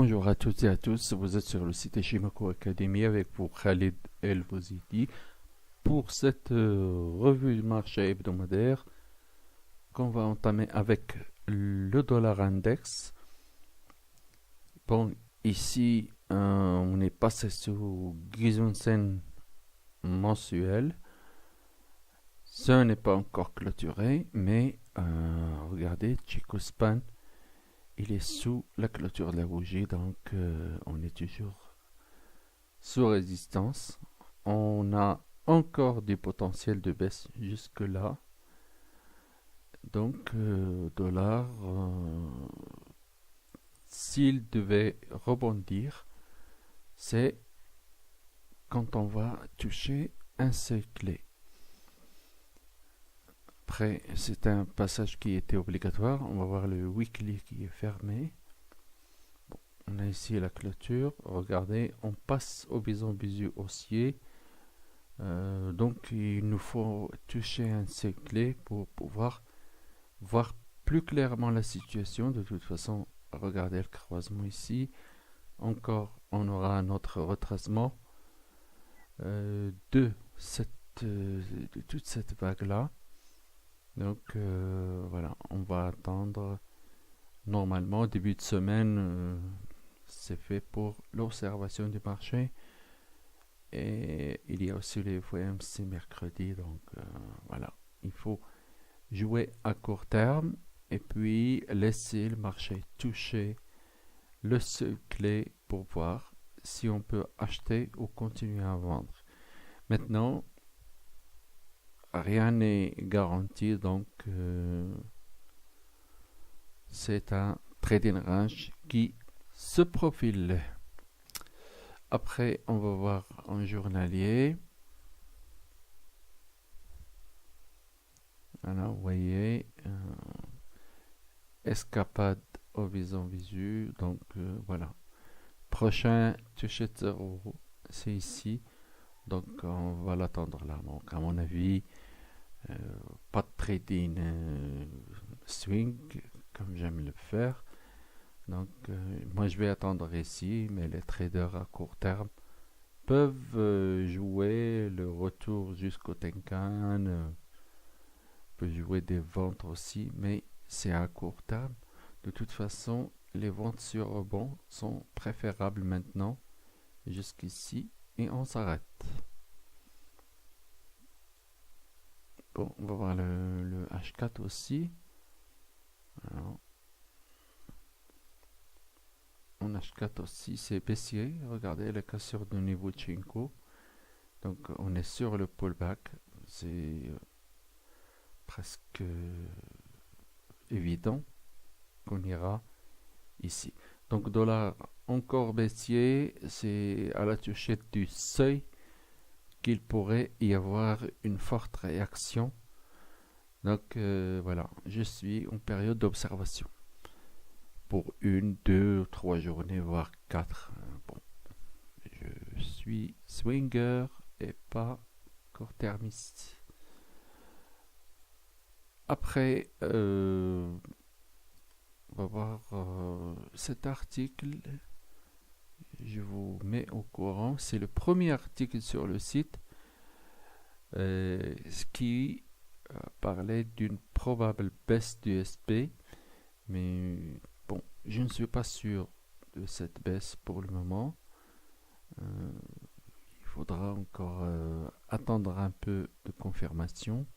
Bonjour à toutes et à tous, vous êtes sur le site Ishimoku Academy avec vous Khalid El Bouzidi pour cette revue du marché hebdomadaire qu'on va entamer avec le dollar index. Bon, ici on est passé sous Gisunsen mensuel. Ce n'est pas encore clôturé, mais regardez, Chico-Span, il est sous la clôture de la bougie, donc on est toujours sous résistance. On a encore du potentiel de baisse jusque là. Donc, dollar, s'il devait rebondir, c'est quand on va toucher un seuil clé. Après, c'est un passage qui était obligatoire. On va voir le weekly qui est fermé. Bon, on a ici la clôture. Regardez, on passe au bison bisu haussier. Donc, il nous faut toucher un seuil clé pour pouvoir voir plus clairement la situation. De toute façon, regardez le croisement ici. Encore, on aura notre retracement de toute cette vague-là. Donc voilà, on va attendre. Normalement, début de semaine, c'est fait pour l'observation du marché. Et il y a aussi les FOMC mercredi. Donc voilà, il faut jouer à court terme et puis laisser le marché toucher le seuil clé pour voir si on peut acheter ou continuer à vendre. Maintenant, rien n'est garanti, donc c'est un trading range qui se profile. Après, on va voir en journalier. Voilà, vous voyez, escapade au bison visu. Donc voilà. Prochain toucher de 0, c'est ici. Donc on va l'attendre là. Donc à mon avis, pas de trading swing comme j'aime le faire. Donc moi je vais attendre ici, mais les traders à court terme peuvent jouer le retour jusqu'au Tenkan, peuvent jouer des ventes aussi, mais c'est à court terme. De toute façon, les ventes sur rebond sont préférables maintenant jusqu'ici et on s'arrête. Bon, on va voir le H4 aussi. Alors, en H4 aussi, c'est baissier. Regardez la cassure de niveau Chinko. Donc, on est sur le pullback. C'est presque évident qu'on ira ici. Donc, dollar encore baissier. C'est à la touchette du seuil qu'il pourrait y avoir une forte réaction. Donc voilà, je suis en période d'observation pour 1, 2, 3 journées, voire 4. Bon, je suis swinger et pas court-termiste. Après, on va voir cet article. Je vous mets au courant. C'est le premier article sur le site ce qui parlait d'une probable baisse du SP, mais bon, je ne suis pas sûr de cette baisse pour le moment. Il faudra encore attendre un peu de confirmation.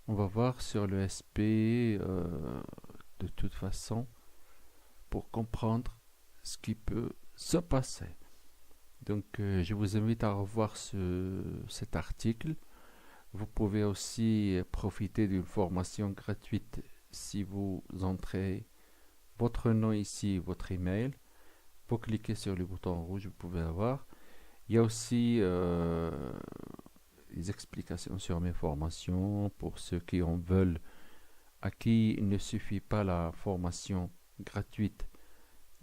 On va voir sur le SP de toute façon pour comprendre ce qui peut se passer. Donc je vous invite à revoir cet article. Vous pouvez aussi profiter d'une formation gratuite si vous entrez votre nom ici, votre email. Vous cliquez sur le bouton rouge, vous pouvez avoir. Il y a aussi des explications sur mes formations pour ceux qui en veulent, à qui il ne suffit pas la formation gratuite.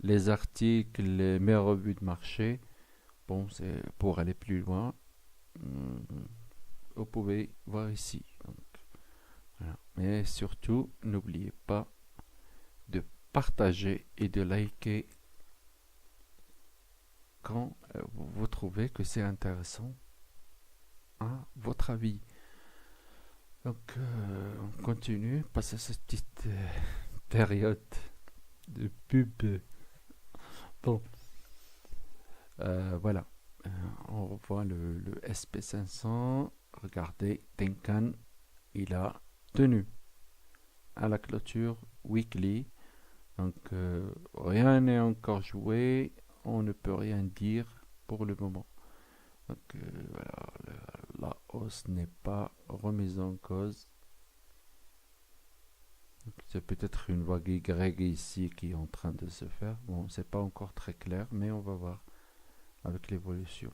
Les articles, mes revues de marché, bon, c'est pour aller plus loin. Vous pouvez voir ici. Donc, voilà. Mais surtout, n'oubliez pas de partager et de liker quand vous trouvez que c'est intéressant à votre avis. Donc, on continue, passer cette petite période de pub. Bon, voilà. On revoit le SP500. Regardez, Tenkan, il a tenu à la clôture weekly. Donc, rien n'est encore joué. On ne peut rien dire pour le moment. Donc, voilà, la hausse n'est pas remise en cause. C'est peut-être une vague Y ici qui est en train de se faire. Bon, c'est pas encore très clair, mais on va voir avec l'évolution.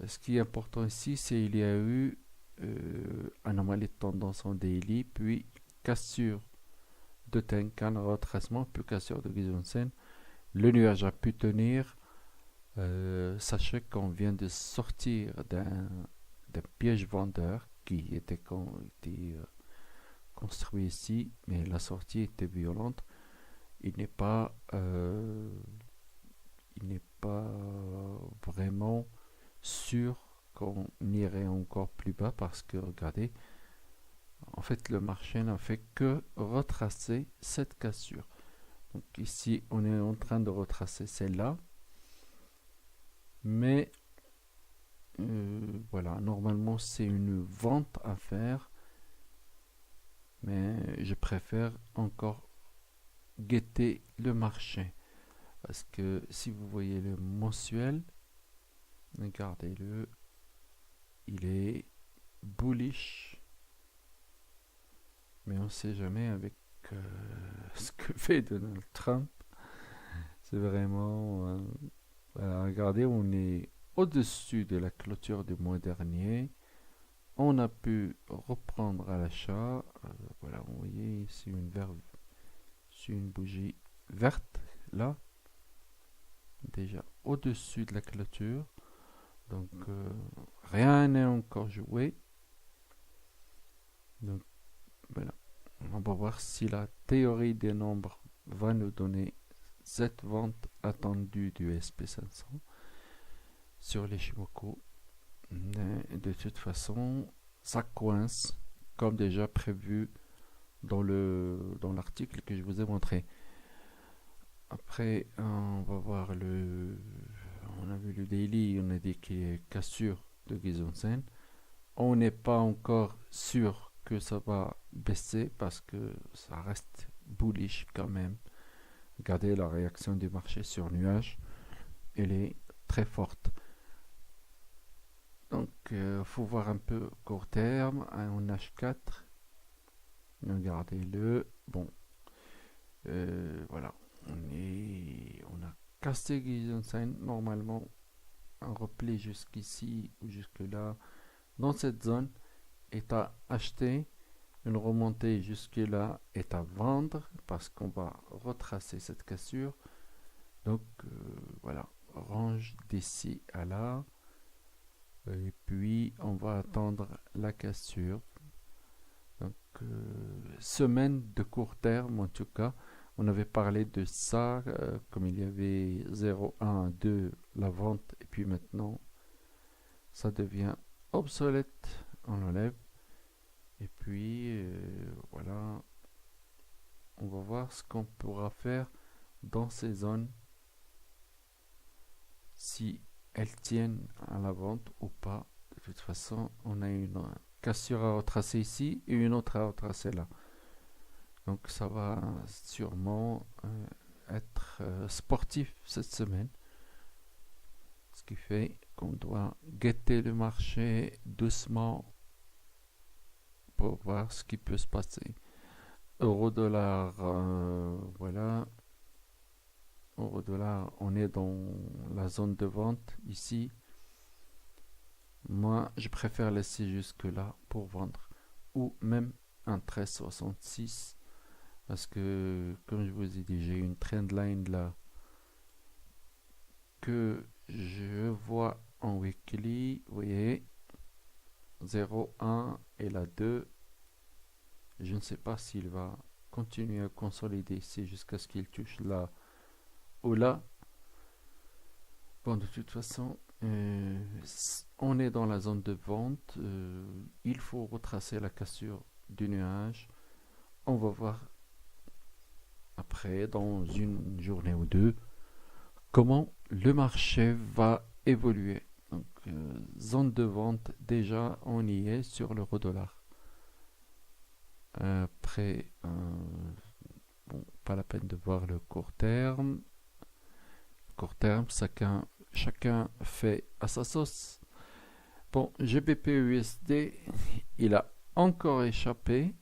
Ce qui est important ici, c'est qu'il y a eu anomalie de tendance en daily, puis cassure de Tenkan, retracement, puis cassure de Gizonsen. Le nuage a pu tenir. Sachez qu'on vient de sortir d'un piège vendeur qui était construit ici, mais la sortie était violente. Il n'est pas vraiment sûr qu'on irait encore plus bas parce que regardez, en fait le marché n'a fait que retracer cette cassure. Donc ici on est en train de retracer celle-là, mais voilà, normalement c'est une vente à faire, mais je préfère encore guetter le marché parce que si vous voyez le mensuel, regardez-le, il est bullish, mais on ne sait jamais avec ce que fait Donald Trump. C'est vraiment voilà, regardez, on est au-dessus de la clôture du mois dernier. On a pu reprendre à l'achat. Voilà, vous voyez ici une bougie verte là, déjà au-dessus de la clôture. Donc rien n'est encore joué. Donc voilà, on va voir si la théorie des nombres va nous donner cette vente attendue du SP500 sur les Shimoku. De toute façon, ça coince comme déjà prévu dans l'article que je vous ai montré. Après, on va voir on a vu le daily, on a dit qu'il y a cassure de Gizonsen. On n'est pas encore sûr que ça va baisser parce que ça reste bullish quand même. Regardez la réaction du marché sur nuage, elle est très forte. Donc, faut voir un peu court terme en H4. Regardez-le. Bon, voilà, on a cassé Gizonsen normalement un repli jusqu'ici ou jusque là dans cette zone est à acheter. Une remontée jusque là est à vendre parce qu'on va retracer cette cassure. Donc voilà, range d'ici à là. Et puis on va attendre la cassure. Donc semaine de court terme en tout cas. On avait parlé de ça comme il y avait 0, 1, 2 la vente et puis maintenant ça devient obsolète. On enlève. Et puis voilà, on va voir ce qu'on pourra faire dans ces zones, si elles tiennent à la vente ou pas. De toute façon, on a une cassure à retracer ici et une autre à retracer là. Donc ça va sûrement être sportif cette semaine. Ce qui fait qu'on doit guetter le marché doucement pour voir ce qui peut se passer. Euro-dollar, voilà. Euro-dollar, on est dans la zone de vente ici. Moi, je préfère laisser jusque là pour vendre. Ou même un 13,66. Parce que, comme je vous ai dit, j'ai une trendline là que je vois en weekly. Vous voyez, 0, 1 et la 2. Je ne sais pas s'il va continuer à consolider ici jusqu'à ce qu'il touche là ou là. Bon, de toute façon, on est dans la zone de vente. Il faut retracer la cassure du nuage. On va voir après, dans une journée ou deux, comment le marché va évoluer. Donc, zone de vente, déjà, on y est sur l'euro-dollar. Après, bon, pas la peine de voir le court terme. Court terme, chacun fait à sa sauce. Bon, GBP-USD, il a encore échappé.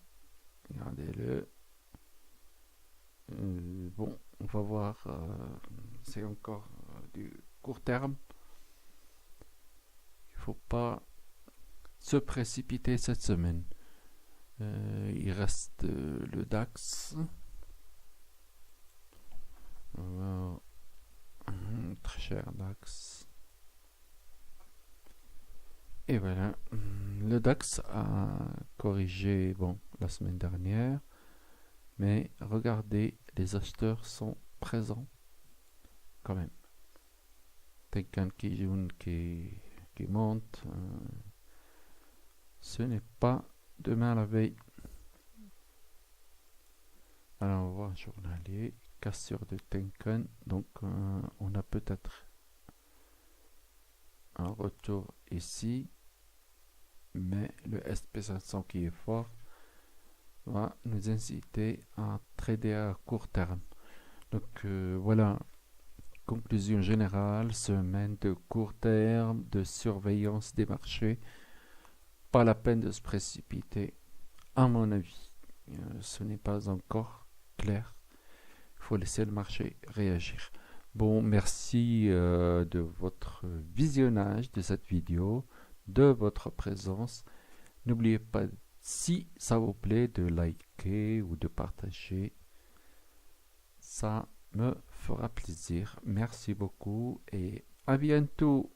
Regardez-le. Bon, on va voir. C'est encore du court terme. Il ne faut pas se précipiter cette semaine. Il reste le DAX. Très cher DAX. Et voilà, le DAX a corrigé bon, la semaine dernière, mais regardez, les acheteurs sont présents quand même. Tenkan Kijun qui monte, ce n'est pas demain la veille. Alors on va voir journalier, cassure de Tenkan, donc on a peut-être un retour ici, mais le SP500 qui est fort va nous inciter à trader à court terme. Donc voilà, conclusion générale, semaine de court terme, de surveillance des marchés, pas la peine de se précipiter, à mon avis. Ce n'est pas encore clair, il faut laisser le marché réagir. Bon, merci de votre visionnage de cette vidéo, de votre présence. N'oubliez pas, si ça vous plaît, de liker ou de partager. Ça me fera plaisir. Merci beaucoup et à bientôt.